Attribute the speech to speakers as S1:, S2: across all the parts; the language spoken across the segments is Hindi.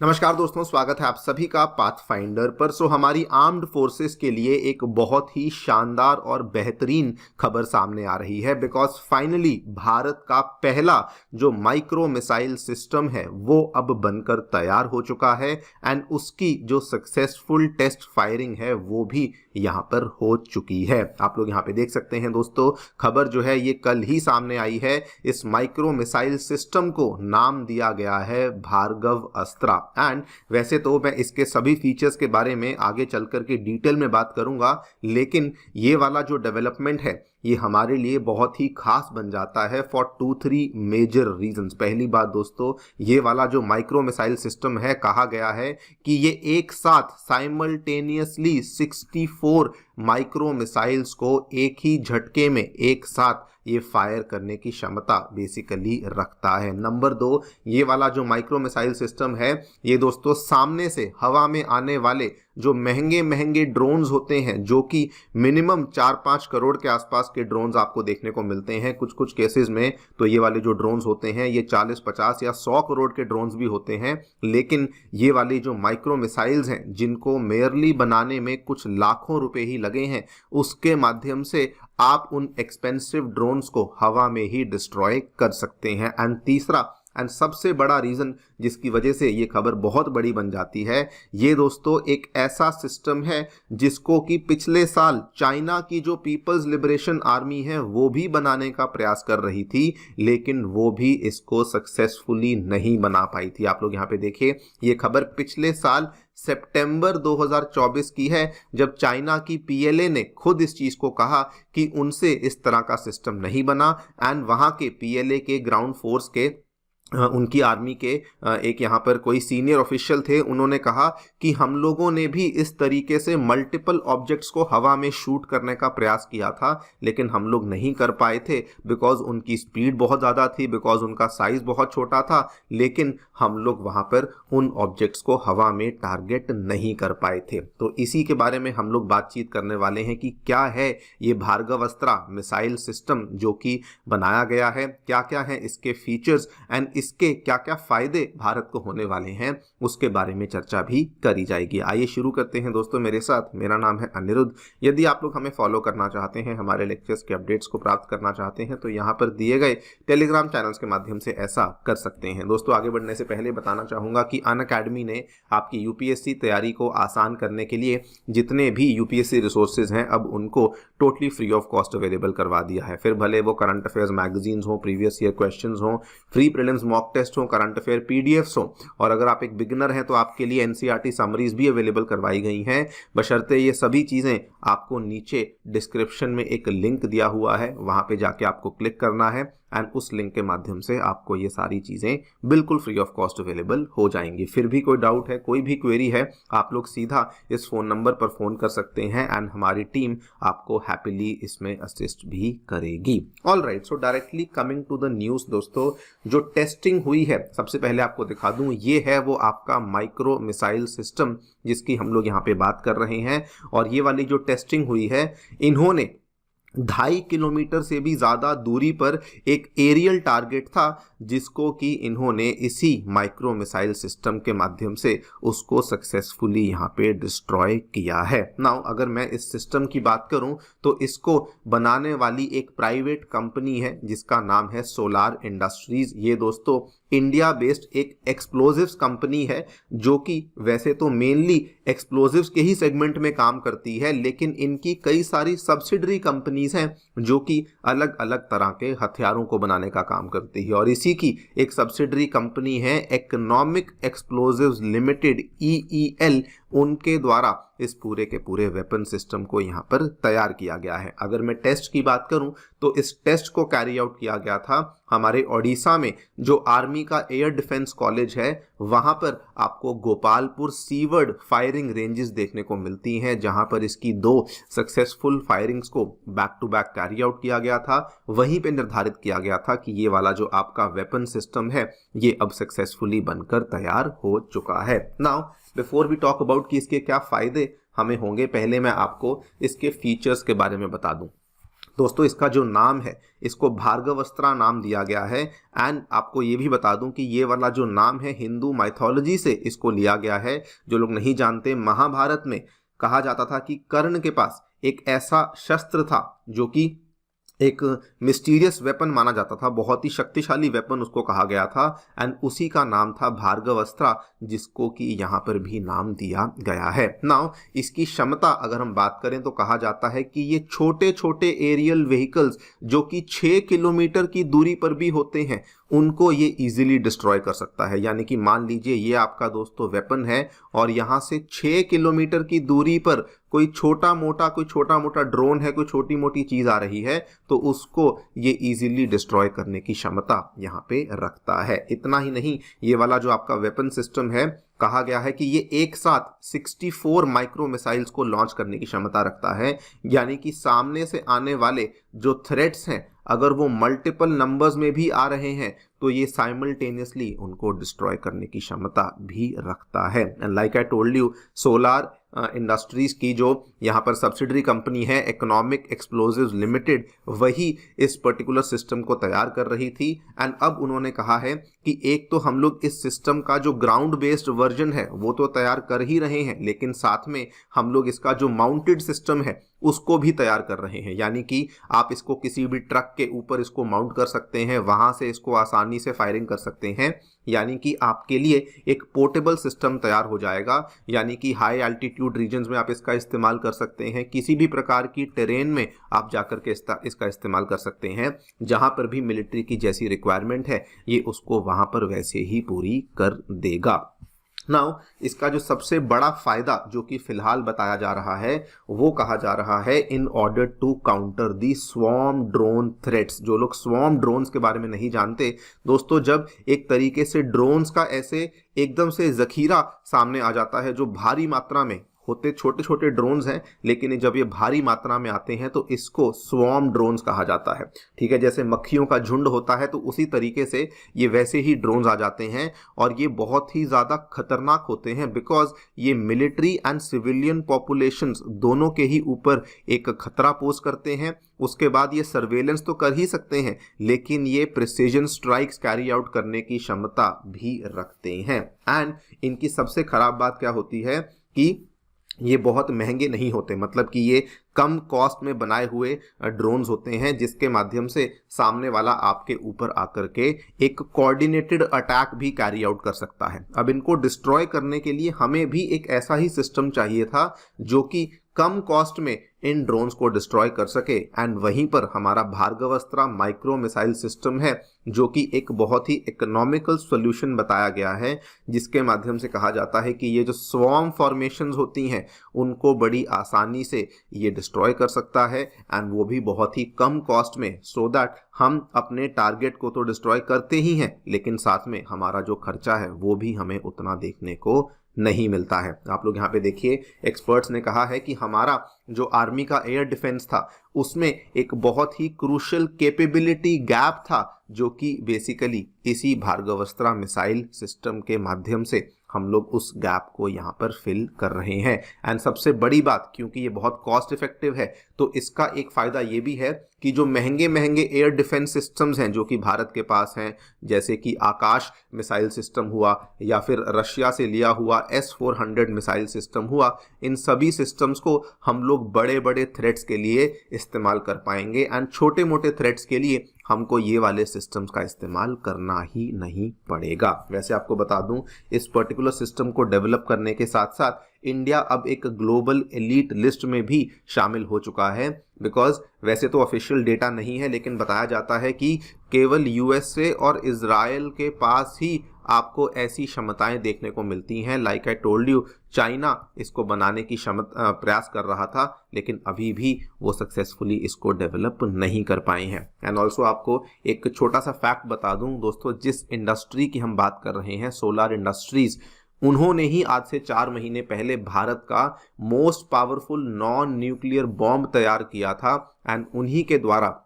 S1: नमस्कार दोस्तों, स्वागत है आप सभी का पाथफाइंडर पर। हमारी आर्म्ड फोर्सेस के लिए एक बहुत ही शानदार और बेहतरीन खबर सामने आ रही है, बिकॉज फाइनली भारत का पहला जो माइक्रो मिसाइल सिस्टम है वो अब बनकर तैयार हो चुका है एंड उसकी जो सक्सेसफुल टेस्ट फायरिंग है वो भी यहाँ पर हो चुकी है। आप लोग यहाँ पे देख सकते हैं दोस्तों, खबर जो है ये कल ही सामने आई है। इस माइक्रो मिसाइल सिस्टम को नाम दिया गया है भार्गव अस्त्रा। एंड वैसे तो मैं इसके सभी फीचर्स के बारे में आगे चल कर के डिटेल में बात करूंगा, लेकिन ये वाला जो डेवलपमेंट है ये हमारे लिए बहुत ही खास बन जाता है फॉर 2-3 मेजर रीजंस। पहली बात दोस्तों, ये वाला जो माइक्रो मिसाइल सिस्टम है, कहा गया है कि ये एक साथ साइमल्टेनियसली 64 माइक्रो मिसाइल्स को एक ही झटके में एक साथ ये फायर करने की क्षमता बेसिकली रखता है। नंबर 2, ये वाला जो माइक्रो मिसाइल सिस्टम है ये दोस्तों सामने से हवा में आने वाले जो महंगे महंगे ड्रोन्स होते हैं, जो कि मिनिमम 4-5 करोड़ के आसपास के ड्रोन्स आपको देखने को मिलते हैं, कुछ कुछ केसेस में तो ये वाले जो ड्रोन्स होते हैं ये 40-50 या 100 करोड़ के ड्रोन्स भी होते हैं। लेकिन ये वाली जो माइक्रो मिसाइल्स हैं जिनको मेयरली बनाने में कुछ लाखों रुपए ही लगे हैं, उसके माध्यम से आप उन एक्सपेंसिव ड्रोन्स को हवा में ही डिस्ट्रॉय कर सकते हैं। एंड तीसरा एंड सबसे बड़ा रीजन जिसकी वजह से ये खबर बहुत बड़ी बन जाती है, ये दोस्तों एक ऐसा सिस्टम है जिसको कि पिछले साल चाइना की जो पीपल्स लिबरेशन आर्मी है वो भी बनाने का प्रयास कर रही थी, लेकिन वो भी इसको सक्सेसफुली नहीं बना पाई थी। आप लोग यहाँ पे देखिए, ये खबर पिछले साल सितंबर 2024 की है, जब चाइना की पीएलए ने खुद इस चीज को कहा कि उनसे इस तरह का सिस्टम नहीं बना। एंड वहां के पीएलए के ग्राउंड फोर्स के उनकी आर्मी के एक यहाँ पर कोई सीनियर ऑफिशियल थे, उन्होंने कहा कि हम लोगों ने भी इस तरीके से मल्टीपल ऑब्जेक्ट्स को हवा में शूट करने का प्रयास किया था, लेकिन हम लोग नहीं कर पाए थे बिकॉज उनकी स्पीड बहुत ज़्यादा थी, बिकॉज उनका साइज बहुत छोटा था, लेकिन हम लोग वहाँ पर उन ऑब्जेक्ट्स को हवा में टारगेट नहीं कर पाए थे। तो इसी के बारे में हम लोग बातचीत करने वाले हैं कि क्या है ये भार्गव अस्त्रा मिसाइल सिस्टम जो कि बनाया गया है, क्या क्या है इसके फीचर्स एंड इसके क्या क्या फायदे भारत को होने वाले हैं, उसके बारे में चर्चा भी करी जाएगी। आइए शुरू करते हैं दोस्तों मेरे साथ। मेरा नाम है अनिरुद्ध। यदि आप लोग हमें फॉलो करना चाहते हैं, हमारे लेक्चर्स के अपडेट्स को प्राप्त करना चाहते हैं, तो यहाँ पर दिए गए टेलीग्राम चैनल्स के माध्यम से ऐसा कर सकते हैं। दोस्तों आगे बढ़ने से पहले बताना चाहूंगा कि अनअकैडमी ने आपकी यूपीएससी तैयारी को आसान करने के लिए जितने भी यूपीएससी रिसोर्सेज हैं अब उनको totally free of cost available करवा दिया है। फिर भले वो करंट अफेयर्स मैगजीन्स हो, प्रीवियस ईयर क्वेश्चंस हो, फ्री प्रीलिम्स मॉक टेस्ट हो, करंट अफेयर पीडीएफ्स हो, और अगर आप एक बिगिनर हैं तो आपके लिए एनसीईआरटी समरीज भी अवेलेबल करवाई गई हैं। बशर्ते ये सभी चीजें आपको नीचे डिस्क्रिप्शन में एक लिंक दिया हुआ है, वहां पे जाके आपको क्लिक करना है एंड उस लिंक के माध्यम से आपको ये सारी चीजें बिल्कुल फ्री ऑफ कॉस्ट अवेलेबल हो जाएंगी। फिर भी कोई डाउट है, कोई भी क्वेरी है, आप लोग सीधा इस फोन नंबर पर फोन कर सकते हैं एंड हमारी टीम आपको हैप्पीली इसमें असिस्ट भी करेगी। Alright, so directly coming to the news दोस्तों, जो टेस्टिंग हुई है सबसे पहले आपको दिखा दूं, ये है वो आपका माइक्रो मिसाइल सिस्टम जिसकी हम लोग यहाँ पे बात कर रहे हैं। और ये वाली जो टेस्टिंग हुई है, इन्होंने 2.5 किलोमीटर से भी ज़्यादा दूरी पर एक एरियल टारगेट था जिसको कि इन्होंने इसी माइक्रो मिसाइल सिस्टम के माध्यम से उसको सक्सेसफुली यहाँ पे डिस्ट्रॉय किया है। नाउ अगर मैं इस सिस्टम की बात करूं तो इसको बनाने वाली एक प्राइवेट कंपनी है जिसका नाम है सोलार इंडस्ट्रीज। ये दोस्तों इंडिया बेस्ड एक एक्सप्लोजिव्स कंपनी है जो कि वैसे तो मेनली एक्सप्लोजिव्स के ही सेगमेंट में काम करती है, लेकिन इनकी कई सारी सब्सिडरी कंपनीज हैं जो कि अलग अलग तरह के हथियारों को बनाने का काम करती है। और इसी की एक सब्सिडरी कंपनी है इकोनॉमिक एक्सप्लोजिव्स लिमिटेड EEL, उनके द्वारा इस पूरे के पूरे वेपन सिस्टम को यहाँ पर तैयार किया गया है। अगर मैं टेस्ट की बात करूं तो इस टेस्ट को कैरी आउट किया गया था हमारे ओडिशा में, जो आर्मी का एयर डिफेंस कॉलेज है, वहां पर आपको गोपालपुर सीवर्ड फायरिंग रेंजेस देखने को मिलती हैं, जहां पर इसकी 2 सक्सेसफुल फायरिंग्स को back to back carry out किया गया था। वहीं पे निर्धारित किया गया था कि ये वाला जो आपका वेपन सिस्टम है ये अब सक्सेसफुली बनकर तैयार हो चुका है। Now before we talk about कि इसके क्या फायदे हमें होंगे, पहले मैं आपको इसके फीचर्स के बारे में बता दूं। दोस्तों इसका जो नाम है इसको भार्गवस्त्रा नाम दिया गया है। एंड आपको ये भी बता दूं कि ये वाला जो नाम है हिंदू माइथोलॉजी से इसको लिया गया है। जो लोग नहीं जानते, महाभारत में कहा जाता था कि कर्ण के पास एक ऐसा शस्त्र था जो कि एक मिस्टीरियस वेपन माना जाता था, बहुत ही शक्तिशाली वेपन उसको कहा गया था, एंड उसी का नाम था भार्गवस्त्रा, जिसको कि यहाँ पर भी नाम दिया गया है। नाउ इसकी क्षमता अगर हम बात करें तो कहा जाता है कि ये छोटे छोटे एरियल व्हीकल्स जो कि 6 किलोमीटर की दूरी पर भी होते हैं उनको ये इजीली डिस्ट्रॉय कर सकता है। यानी कि मान लीजिए ये आपका दोस्तों वेपन है और यहाँ से 6 किलोमीटर की दूरी पर कोई छोटा मोटा ड्रोन है, कोई छोटी मोटी चीज आ रही है तो उसको ये इजीली डिस्ट्रॉय करने की क्षमता यहाँ पे रखता है। इतना ही नहीं, ये वाला जो आपका वेपन सिस्टम है कहा गया है कि ये एक साथ 64 माइक्रो मिसाइल्स को लॉन्च करने की क्षमता रखता है। यानी कि सामने से आने वाले जो थ्रेट्स हैं अगर वो मल्टीपल नंबर्स में भी आ रहे हैं तो ये साइमल्टेनियसली उनको डिस्ट्रॉय करने की क्षमता भी रखता है। And like I told you, solar industries की जो यहाँ पर सब्सिडरी कंपनी है इकोनॉमिक एक्सप्लोजिव्स लिमिटेड, वही इस पर्टिकुलर सिस्टम को तैयार कर रही थी। एंड अब उन्होंने कहा है कि एक तो हम लोग इस सिस्टम का जो ग्राउंड बेस्ड वर्जन है वो तो तैयार कर ही रहे हैं, लेकिन साथ में हम लोग इसका जो माउंटेड सिस्टम है उसको भी तैयार कर रहे हैं। यानी कि आप इसको किसी भी ट्रक के ऊपर इसको माउंट कर सकते हैं, वहां से इसको आसानी से फायरिंग कर सकते हैं। यानी कि आपके लिए एक पोर्टेबल सिस्टम तैयार हो जाएगा। यानी कि हाई एल्टीट्यूड रीजन्स में आप इसका इस्तेमाल कर सकते हैं, किसी भी प्रकार की टेरेन में आप जाकर के इसका इस्तेमाल कर सकते हैं। जहां पर भी मिलिट्री की जैसी रिक्वायरमेंट है ये उसको वहां पर वैसे ही पूरी कर देगा। नाउ इसका जो सबसे बड़ा फायदा जो कि फिलहाल बताया जा रहा है वो कहा जा रहा है in order to counter the swarm drone threats. जो लोग स्वॉर्म ड्रोन्स के बारे में नहीं जानते दोस्तों, जब एक तरीके से ड्रोन्स का ऐसे एकदम से जखीरा सामने आ जाता है जो भारी मात्रा में होते, छोटे छोटे ड्रोन्स हैं लेकिन जब ये भारी मात्रा में आते हैं तो इसको स्वॉर्म ड्रोन्स कहा जाता है। ठीक है, जैसे मक्खियों का झुंड होता है तो उसी तरीके से ये वैसे ही ड्रोन्स आ जाते हैं और ये बहुत ही ज़्यादा खतरनाक होते हैं बिकॉज ये मिलिट्री एंड सिविलियन पॉपुलेशंस दोनों के ही ऊपर एक खतरा पोज करते हैं। उसके बाद ये सर्वेलेंस तो कर ही सकते हैं लेकिन ये प्रिसीजन स्ट्राइक्स कैरी आउट करने की क्षमता भी रखते हैं। एंड इनकी सबसे खराब बात क्या होती है कि ये बहुत महंगे नहीं होते, मतलब कि ये कम कॉस्ट में बनाए हुए ड्रोन्स होते हैं जिसके माध्यम से सामने वाला आपके ऊपर आकर के एक कोऑर्डिनेटेड अटैक भी कैरी आउट कर सकता है। अब इनको डिस्ट्रॉय करने के लिए हमें भी एक ऐसा ही सिस्टम चाहिए था जो कि कम कॉस्ट में इन ड्रोन्स को डिस्ट्रॉय कर सके। एंड वहीं पर हमारा भार्गवस्त्रा माइक्रो मिसाइल सिस्टम है जो कि एक बहुत ही इकोनॉमिकल सॉल्यूशन बताया गया है, जिसके माध्यम से कहा जाता है कि ये जो स्वॉर्म फॉर्मेशंस होती हैं उनको बड़ी आसानी से ये डिस्ट्रॉय कर सकता है एंड वो भी बहुत ही कम कॉस्ट में, सो दैट हम अपने टारगेट को तो डिस्ट्रॉय करते ही हैं लेकिन साथ में हमारा जो खर्चा है वो भी हमें उतना देखने को नहीं मिलता है। आप लोग यहाँ पे देखिए, एक्सपर्ट्स ने कहा है कि हमारा जो आर्मी का एयर डिफेंस था उसमें एक बहुत ही क्रूशियल कैपेबिलिटी गैप था जो कि बेसिकली इसी भार्गवस्त्रा मिसाइल सिस्टम के माध्यम से हम लोग उस गैप को यहाँ पर फिल कर रहे हैं। एंड सबसे बड़ी बात, क्योंकि ये बहुत कॉस्ट इफेक्टिव है तो इसका एक फ़ायदा ये भी है कि जो महंगे महंगे एयर डिफेंस सिस्टम्स हैं जो कि भारत के पास हैं, जैसे कि आकाश मिसाइल सिस्टम हुआ या फिर रशिया से लिया हुआ S-400 मिसाइल सिस्टम हुआ, इन सभी सिस्टम्स को हम लोग बड़े बड़े थ्रेट्स के लिए इस्तेमाल कर पाएंगे एंड छोटे मोटे थ्रेट्स के लिए हमको ये वाले सिस्टम्स का इस्तेमाल करना ही नहीं पड़ेगा। वैसे आपको बता दूं, इस पर्टिकुलर सिस्टम को डेवलप करने के साथ साथ इंडिया अब एक ग्लोबल एलीट लिस्ट में भी शामिल हो चुका है। बिकॉज वैसे तो ऑफिशियल डेटा नहीं है लेकिन बताया जाता है कि केवल यूएसए और इजराइल के पास ही आपको ऐसी क्षमताएं देखने को मिलती हैं। Like I told you, China इसको बनाने की प्रयास कर रहा था लेकिन अभी भी वो सक्सेसफुली इसको डेवलप नहीं कर पाए हैं। एंड ऑल्सो आपको एक छोटा सा फैक्ट बता दूं दोस्तों, जिस इंडस्ट्री की हम बात कर रहे हैं, सोलार इंडस्ट्रीज, उन्होंने ही आज से 4 महीने पहले भारत का most powerful non nuclear bomb तैयार किया था एंड उन्हीं के द्वारा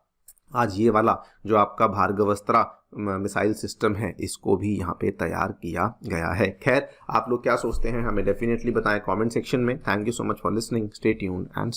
S1: आज ये वाला जो आपका भार्गवस्त्रा मिसाइल सिस्टम है इसको भी यहाँ पे तैयार किया गया है। खैर, आप लोग क्या सोचते हैं हमें डेफिनेटली बताएं कमेंट सेक्शन में। Thank you so much for listening, stay tuned and